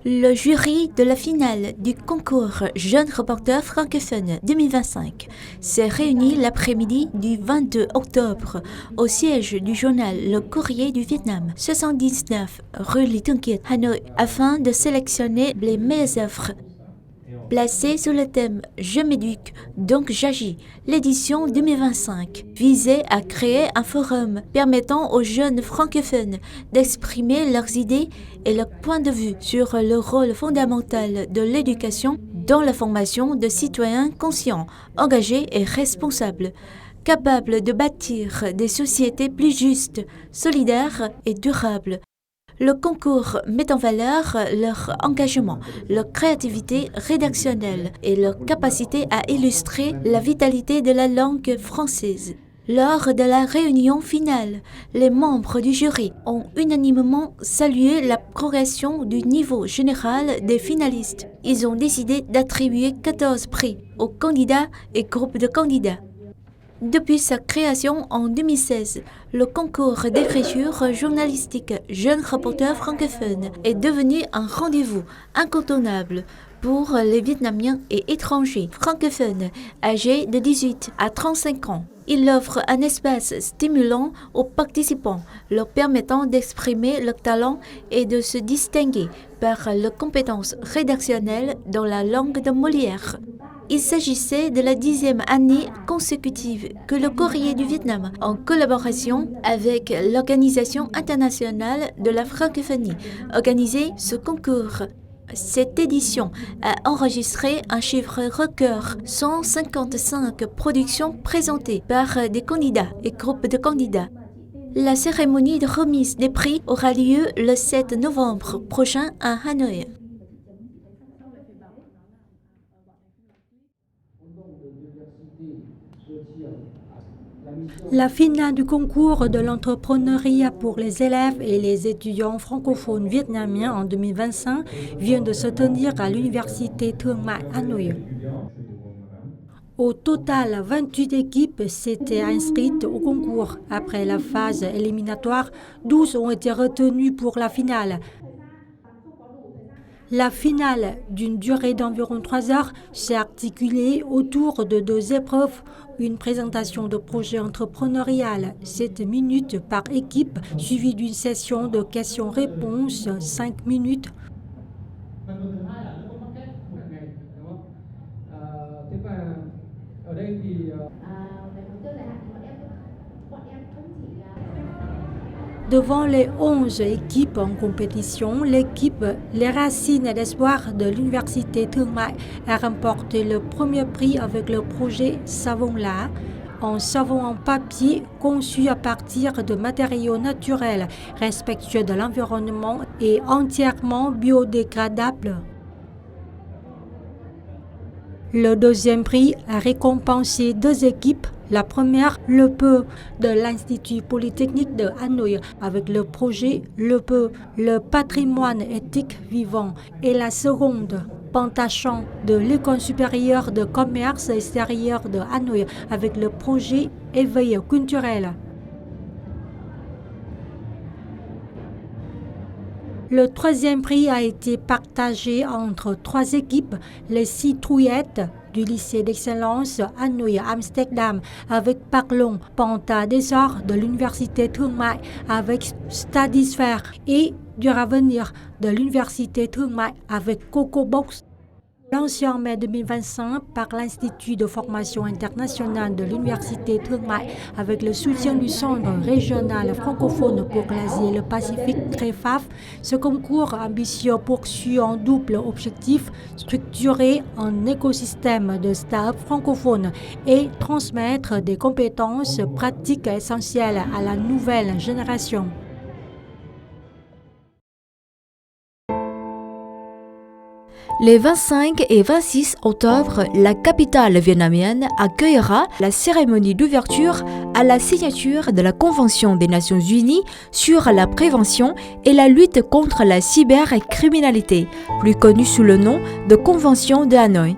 Le jury de la finale du concours Jeune Reporter francophone 2025 s'est réuni l'après-midi du 22 octobre au siège du journal Le Courrier du Vietnam, 79 rue Lý Thường Kiệt, Hanoï, afin de sélectionner les meilleures œuvres. Placée sous le thème « Je m'éduque, donc j'agis », l'édition 2025 visait à créer un forum permettant aux jeunes francophones d'exprimer leurs idées et leurs points de vue sur le rôle fondamental de l'éducation dans la formation de citoyens conscients, engagés et responsables, capables de bâtir des sociétés plus justes, solidaires et durables. Le concours met en valeur leur engagement, leur créativité rédactionnelle et leur capacité à illustrer la vitalité de la langue française. Lors de la réunion finale, les membres du jury ont unanimement salué la progression du niveau général des finalistes. Ils ont décidé d'attribuer 14 prix aux candidats et groupes de candidats. Depuis sa création en 2016, le concours d'écriture journalistique Jeune Reporter francophone est devenu un rendez-vous incontournable pour les Vietnamiens et étrangers francophones âgés de 18 à 35 ans. Il offre un espace stimulant aux participants, leur permettant d'exprimer leur talent et de se distinguer par leurs compétences rédactionnelles dans la langue de Molière. Il s'agissait de la 10e année consécutive que le Courrier du Vietnam, en collaboration avec l'Organisation internationale de la francophonie, organisait ce concours. Cette édition a enregistré un chiffre record, 155 productions présentées par des candidats et groupes de candidats. La cérémonie de remise des prix aura lieu le 7 novembre prochain à Hanoï. La finale du concours de l'entrepreneuriat pour les élèves et les étudiants francophones vietnamiens en 2025 vient de se tenir à l'université Thương Mại Hanoï. Au total, 28 équipes s'étaient inscrites au concours. Après la phase éliminatoire, 12 ont été retenues pour la finale. La finale, d'une durée d'environ 3 heures, s'est articulée autour de 2 épreuves. Une présentation de projet entrepreneurial, 7 minutes par équipe, suivie d'une session de questions-réponses, 5 minutes. Devant les 11 équipes en compétition, l'équipe Les Racines d'Espoir de l'Université Thương Mại a remporté le premier prix avec le projet Savon là, un savon en papier conçu à partir de matériaux naturels, respectueux de l'environnement et entièrement biodégradable. Le deuxième prix a récompensé 2 équipes. La première, Le Peu, de l'Institut Polytechnique de Hanoï, avec le projet Le Peu, le patrimoine éthique vivant. Et la seconde, Pantachan, de l'École supérieure de commerce extérieur de Hanoï, avec le projet Éveil culturel. Le troisième prix a été partagé entre 3 équipes, les Citrouillettes du lycée d'excellence Hanoï Amsterdam avec Parlons, Panta Desor de l'université Thương Mại avec Stadisphère et du Ravenir de l'université Thương Mại avec CocoBox. Lancé en mai 2025 par l'Institut de formation internationale de l'Université Thương Mại avec le soutien du Centre régional francophone pour l'Asie et le Pacifique CREFAF, ce concours ambitieux poursuit un double objectif, structurer un écosystème de start-up francophones et transmettre des compétences pratiques essentielles à la nouvelle génération. Les 25 et 26 octobre, la capitale vietnamienne accueillera la cérémonie d'ouverture à la signature de la Convention des Nations Unies sur la prévention et la lutte contre la cybercriminalité, plus connue sous le nom de Convention de Hanoï.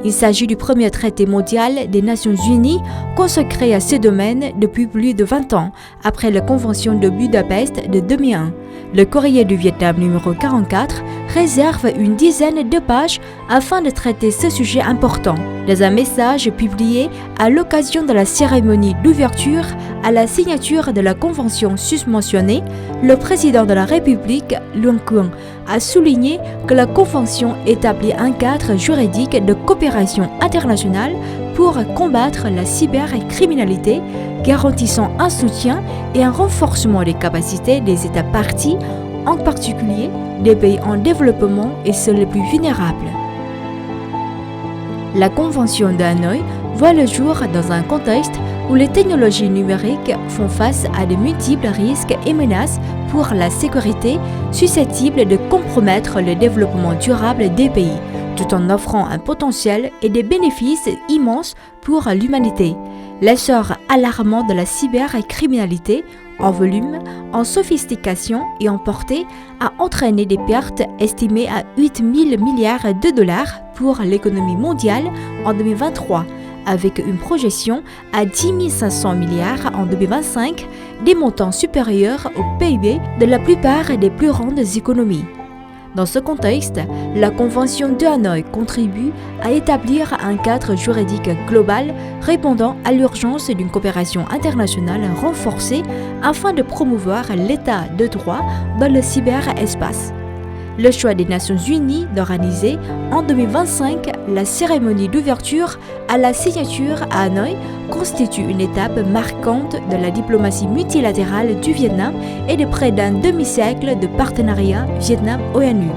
Il s'agit du premier traité mondial des Nations Unies consacré à ce domaine depuis plus de 20 ans, après la Convention de Budapest de 2001. Le courrier du Vietnam numéro 44 réserve une dizaine de pages afin de traiter ce sujet important. Dans un message publié à l'occasion de la cérémonie d'ouverture à la signature de la convention susmentionnée, le président de la République, Luong Quang, a souligné que la convention établit un cadre juridique de coopération internationale pour combattre la cybercriminalité, garantissant un soutien et un renforcement des capacités des États parties, en particulier des pays en développement et ceux les plus vulnérables. La Convention de Hanoï voit le jour dans un contexte où les technologies numériques font face à de multiples risques et menaces pour la sécurité susceptibles de compromettre le développement durable des pays, tout en offrant un potentiel et des bénéfices immenses pour l'humanité. L'essor alarmant de la cybercriminalité en volume, en sophistication et en portée a entraîné des pertes estimées à 8 000 milliards de dollars pour l'économie mondiale en 2023, avec une projection à 10 500 milliards en 2025, des montants supérieurs au PIB de la plupart des plus grandes économies. Dans ce contexte, la Convention de Hanoï contribue à établir un cadre juridique global répondant à l'urgence d'une coopération internationale renforcée afin de promouvoir l'état de droit dans le cyberespace. Le choix des Nations Unies d'organiser en 2025 la cérémonie d'ouverture à la signature à Hanoï constitue une étape marquante de la diplomatie multilatérale du Vietnam et de près d'un demi-siècle de partenariat Vietnam-ONU.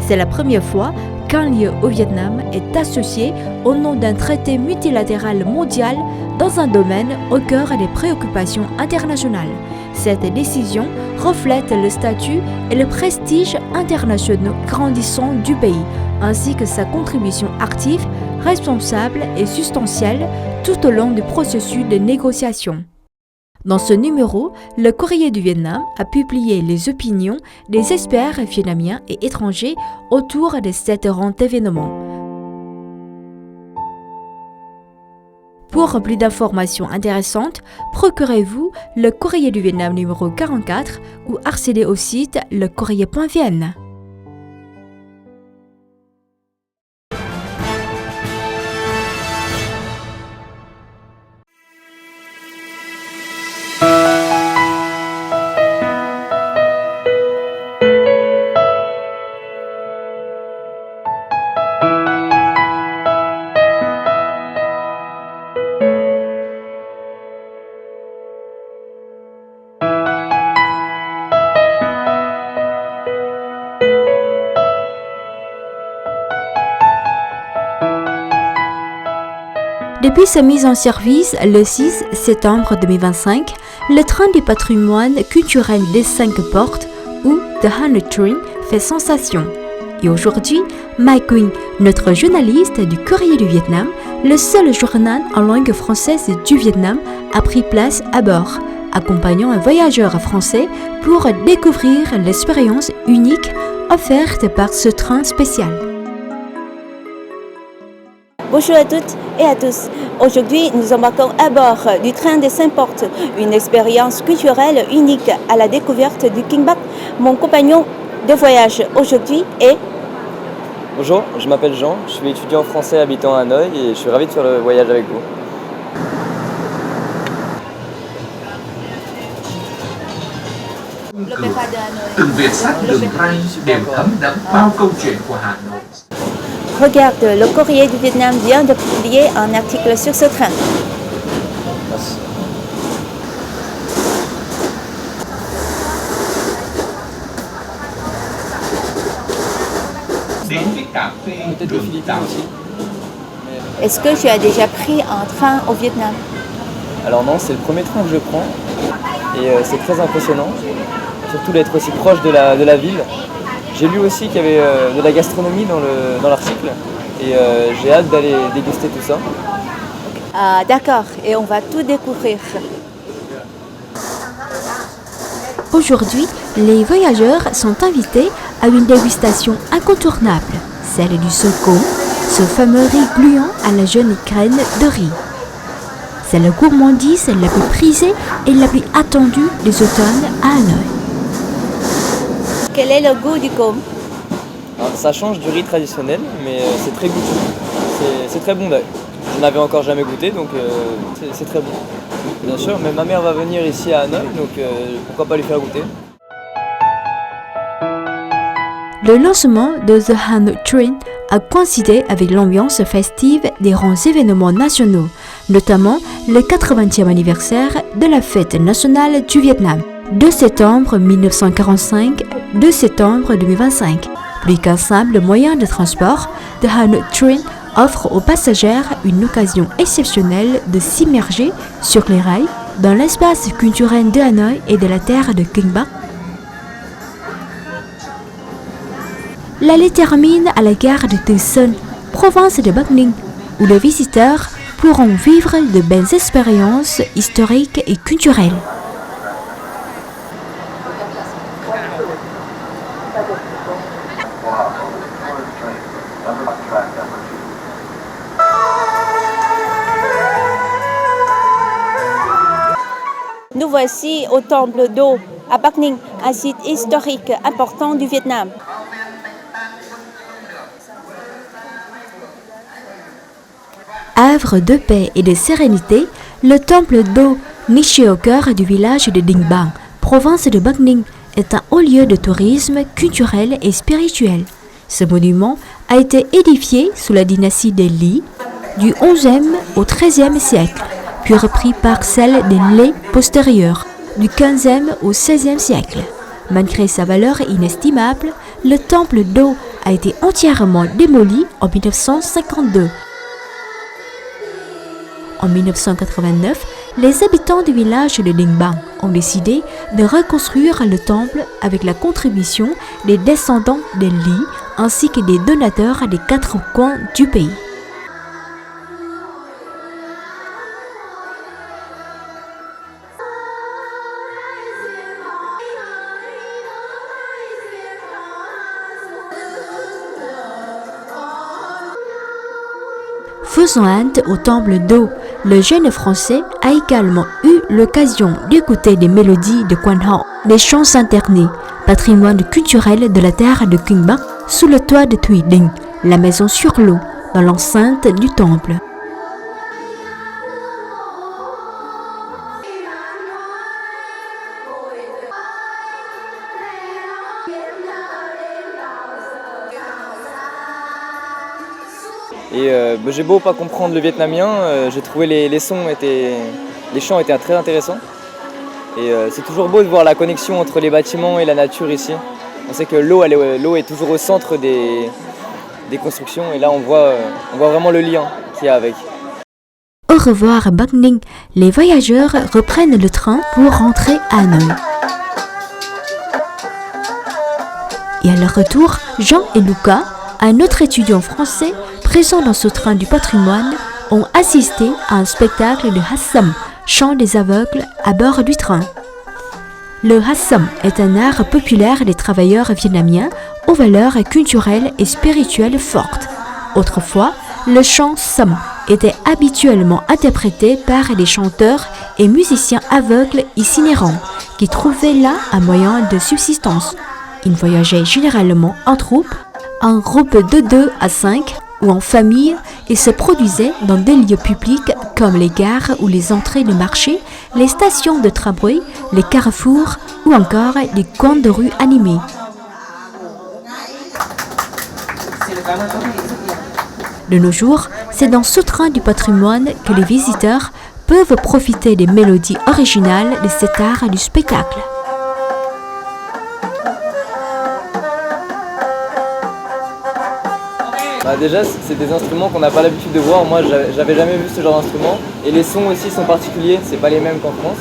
C'est la première fois qu'un lieu au Vietnam est associé au nom d'un traité multilatéral mondial dans un domaine au cœur des préoccupations internationales. Cette décision reflète le statut et le prestige internationaux grandissants du pays, ainsi que sa contribution active, responsable et substantielle tout au long du processus de négociation. Dans ce numéro, le Courrier du Vietnam a publié les opinions des experts vietnamiens et étrangers autour de cet grand événement. Pour plus d'informations intéressantes, procurez-vous le Courrier du Vietnam numéro 44 ou accédez au site lecourrier.vn. Depuis sa mise en service le 6 septembre 2025, le train du patrimoine culturel des 5 portes, ou The Hanoi Train, fait sensation. Et aujourd'hui, Mai Quynh, notre journaliste du Courrier du Vietnam, le seul journal en langue française du Vietnam, a pris place à bord, accompagnant un voyageur français pour découvrir l'expérience unique offerte par ce train spécial. Bonjour à toutes et à tous. Aujourd'hui, nous embarquons à bord du train des 5 portes, une expérience culturelle unique à la découverte du Kinh Bắc. Mon compagnon de voyage aujourd'hui est... Bonjour, je m'appelle Jean, je suis étudiant français habitant à Hanoï et je suis ravi de faire le voyage avec vous. L'opéra de Hanoï. Từng Việt sắc đường ray đều thấm đẫm bao câu chuyện của Hà Nội. Regarde, le Courrier du Vietnam vient de publier un article sur ce train. Merci. Đến với cà phê Peut-être le đường Philippines tàu. aussi. Est-ce que tu as déjà pris un train au Vietnam? Alors non, c'est le premier train que je prends et c'est très impressionnant, surtout d'être aussi proche de la ville. J'ai lu aussi qu'il y avait de la gastronomie dans l'article et j'ai hâte d'aller déguster tout ça. Ah, d'accord, et on va tout découvrir. Aujourd'hui, les voyageurs sont invités à une dégustation incontournable, celle du socom, ce fameux riz gluant à la jaune graine de riz. C'est la gourmandise la plus prisée et la plus attendue des automnes à Hanoï. quel est le goût du com? Ça change du riz traditionnel, mais c'est très goûteux. C'est très bon d'œil. Je n'avais encore jamais goûté, donc c'est très bon. Bien sûr, mais ma mère va venir ici à Hanoï, donc pourquoi pas lui faire goûter. Le lancement de The Hanoi Train a coïncidé avec l'ambiance festive des grands événements nationaux, notamment le 80e anniversaire de la fête nationale du Vietnam, 2 septembre 1945, 2 septembre 2025. Plus qu'un simple moyen de transport, The Hanoi Train offre aux passagers une occasion exceptionnelle de s'immerger sur les rails dans l'espace culturel de Hanoï et de la terre de Kinh Bắc. L'allée termine à la gare de Từ Sơn, province de Bắc Ninh, où les visiteurs pourront vivre de belles expériences historiques et culturelles. Nous voici au temple d'eau à Bắc Ninh, un site historique important du Vietnam. Havre de paix et de sérénité, le temple d'eau, niché au cœur du village de Dinh Bang, province de Bắc Ninh, est un haut lieu de tourisme culturel et spirituel. Ce monument a été édifié sous la dynastie des Lý du XIe au XIIIe siècle, puis repris par celle des Lê postérieures du XVe au XVIe siècle. Malgré sa valeur inestimable, le temple d'eau a été entièrement démoli en 1952. En 1989, les habitants du village de Dinh Bang ont décidé de reconstruire le temple avec la contribution des descendants des Lý ainsi que des donateurs des 4 coins du pays. Faisant halte au temple d'eau, le jeune Français a également eu l'occasion d'écouter des mélodies de Quan Họ, des chants internés, patrimoine culturel de la terre de Kinh Bắc, sous le toit de Thủy Đình, la maison sur l'eau, dans l'enceinte du temple. Et j'ai beau pas comprendre le vietnamien, j'ai trouvé les chants étaient très intéressants. Et c'est toujours beau de voir la connexion entre les bâtiments et la nature ici. On sait que l'eau est toujours au centre des constructions et là on voit vraiment le lien qu'il y a avec. Au revoir Bắc Ninh, les voyageurs reprennent le train pour rentrer à Hanoï. Et à leur retour, Jean et Lucas, un autre étudiant français présent dans ce train du patrimoine, ont assisté à un spectacle de Hát Sầm, chant des aveugles, à bord du train. Le Hát Sầm est un art populaire des travailleurs vietnamiens aux valeurs culturelles et spirituelles fortes. Autrefois, le chant Sầm était habituellement interprété par des chanteurs et musiciens aveugles itinérants qui trouvaient là un moyen de subsistance. Ils voyageaient généralement en troupe, en groupe de 2 à 5 ou en famille et se produisaient dans des lieux publics comme les gares ou les entrées de marché, les stations de tramway, les carrefours ou encore des coins de rue animés. De nos jours, c'est dans ce train du patrimoine que les visiteurs peuvent profiter des mélodies originales de cet art du spectacle. Déjà, c'est des instruments qu'on n'a pas l'habitude de voir. Moi, j'avais jamais vu ce genre d'instrument. Et les sons aussi sont particuliers, c'est pas les mêmes qu'en France.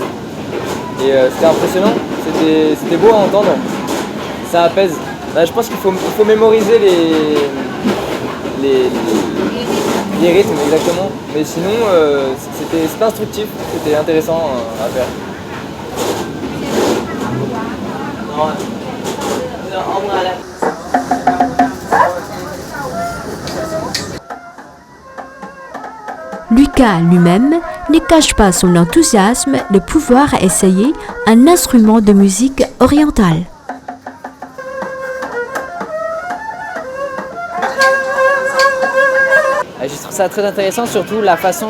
Et c'était impressionnant, c'était beau à entendre. Ça apaise. Je pense qu'il faut mémoriser les rythmes exactement. Mais sinon, c'était instructif, c'était intéressant à faire. Lucas lui-même ne cache pas son enthousiasme de pouvoir essayer un instrument de musique orientale. ça très intéressant, surtout la façon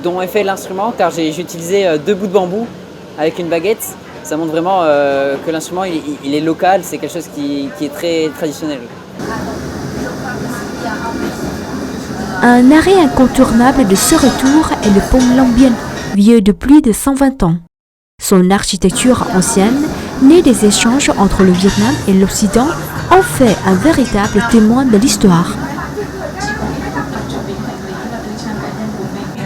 dont est fait l'instrument, car j'ai utilisé 2 bouts de bambou avec une baguette. Ça montre vraiment que l'instrument il est local, c'est quelque chose qui est très traditionnel. Un arrêt incontournable de ce retour est le pont Long Bien, vieux de plus de 120 ans. Son architecture ancienne, née des échanges entre le Vietnam et l'Occident, en fait un véritable témoin de l'histoire.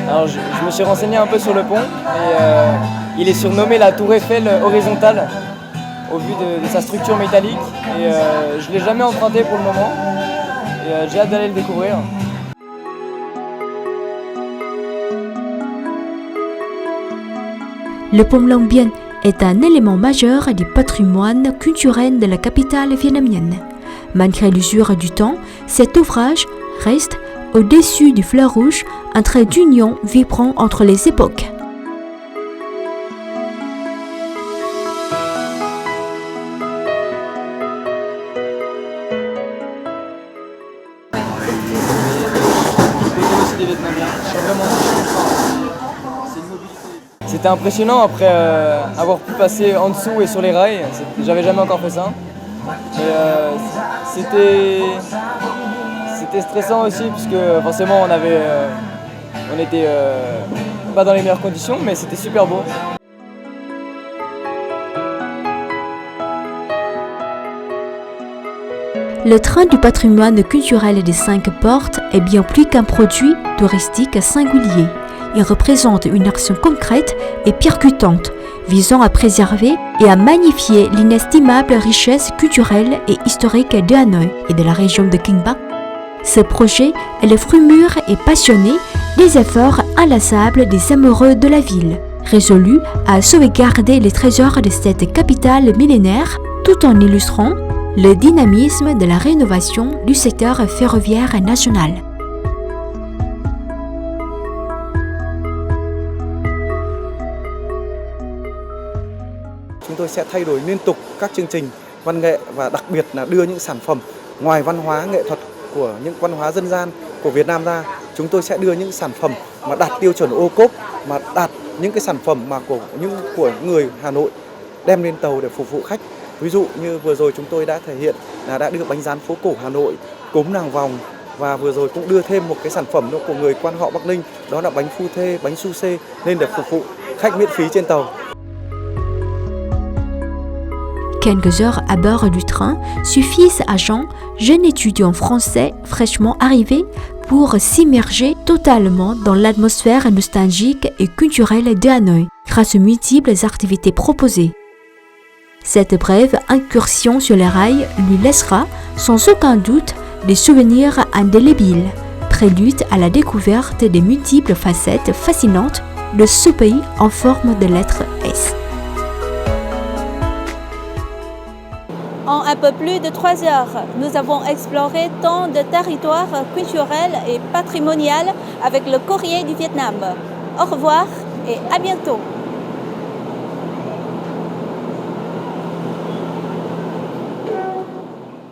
Alors je me suis renseigné un peu sur le pont et il est surnommé la tour Eiffel horizontale au vu de sa structure métallique et je ne l'ai jamais emprunté pour le moment et j'ai hâte d'aller le découvrir. Le pont Long Bien est un élément majeur du patrimoine culturel de la capitale vietnamienne. Malgré l'usure du temps, cet ouvrage reste, au-dessus du fleur rouge, un trait d'union vibrant entre les époques. C'était impressionnant après avoir pu passer en dessous et sur les rails. J'avais jamais encore fait ça. C'était stressant aussi puisque forcément on était pas dans les meilleures conditions, mais c'était super beau. Le train du patrimoine culturel des 5 portes est bien plus qu'un produit touristique singulier. Il représente une action concrète et percutante, visant à préserver et à magnifier l'inestimable richesse culturelle et historique de Hanoï et de la région de Kinh Bắc. Ce projet est le fruit mûr et passionné des efforts inlassables des amoureux de la ville, résolus à sauvegarder les trésors de cette capitale millénaire tout en illustrant le dynamisme de la rénovation du secteur ferroviaire national. Chúng tôi sẽ thay đổi liên tục các chương trình văn nghệ và đặc biệt là đưa những sản phẩm ngoài văn hóa nghệ thuật của những văn hóa dân gian của Việt Nam ra. Chúng tôi sẽ đưa những sản phẩm mà đạt tiêu chuẩn ô cốp, mà đạt những cái sản phẩm mà của người Hà Nội đem lên tàu để phục vụ khách. Ví dụ như vừa rồi chúng tôi đã thể hiện là đã đưa bánh rán phố cổ Hà Nội, cốm nàng vòng và vừa rồi cũng đưa thêm một cái sản phẩm của người quan họ Bắc Ninh, đó là bánh phu thê, bánh su xê lên để phục vụ khách miễn phí trên tàu. Quelques heures à bord du train suffisent à Jean, jeune étudiant français fraîchement arrivé, pour s'immerger totalement dans l'atmosphère nostalgique et culturelle de Hanoï, grâce aux multiples activités proposées. Cette brève incursion sur les rails lui laissera, sans aucun doute, des souvenirs indélébiles, prélude à la découverte des multiples facettes fascinantes de ce pays en forme de lettre S. En un peu plus de 3 heures, nous avons exploré tant de territoires culturels et patrimoniaux avec le Courrier du Vietnam. Au revoir et à bientôt.